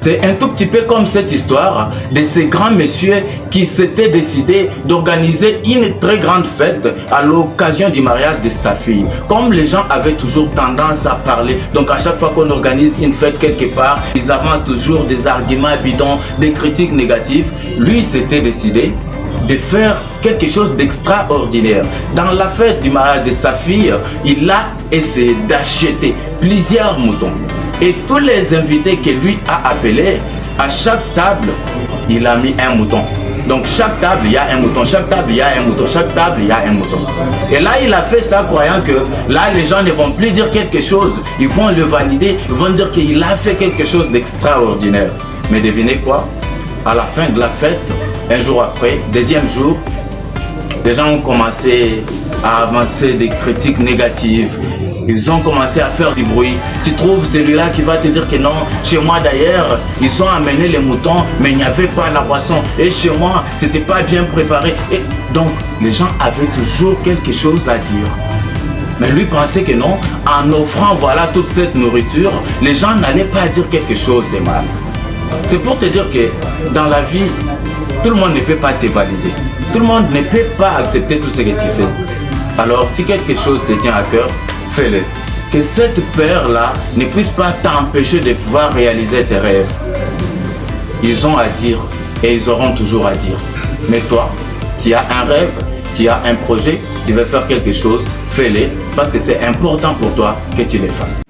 C'est un tout petit peu comme cette histoire de ces grands messieurs qui s'étaient décidés d'organiser une très grande fête à l'occasion du mariage de sa fille. Comme les gens avaient toujours tendance à parler, donc à chaque fois qu'on organise une fête quelque part, ils avancent toujours des arguments bidons, des critiques négatives. Lui s'était décidé de faire quelque chose d'extraordinaire. Dans la fête du mariage de sa fille, il a essayé d'acheter plusieurs moutons. Et tous les invités que lui a appelés, à chaque table, il a mis un mouton. Donc chaque table, il y a un mouton, chaque table, il y a un mouton, chaque table, il y a un mouton. Et là, il a fait ça croyant que là, les gens ne vont plus dire quelque chose. Ils vont le valider, ils vont dire qu'il a fait quelque chose d'extraordinaire. Mais devinez quoi? À la fin de la fête, un jour après, deuxième jour, les gens ont commencé à avancer des critiques négatives. Ils ont commencé à faire du bruit. Tu trouves celui-là qui va te dire que non. Chez moi d'ailleurs, ils ont amené les moutons, mais il n'y avait pas la boisson. Et chez moi, c'était pas bien préparé. Et donc, les gens avaient toujours quelque chose à dire. Mais lui pensait que non, en offrant voilà toute cette nourriture, les gens n'allaient pas dire quelque chose de mal. C'est pour te dire que dans la vie, tout le monde ne peut pas te valider. Tout le monde ne peut pas accepter tout ce que tu fais. Alors, si quelque chose te tient à cœur, fais-le. Que cette peur-là ne puisse pas t'empêcher de pouvoir réaliser tes rêves. Ils ont à dire et ils auront toujours à dire. Mais toi, tu as un rêve, tu as un projet, tu veux faire quelque chose, fais-le parce que c'est important pour toi que tu le fasses.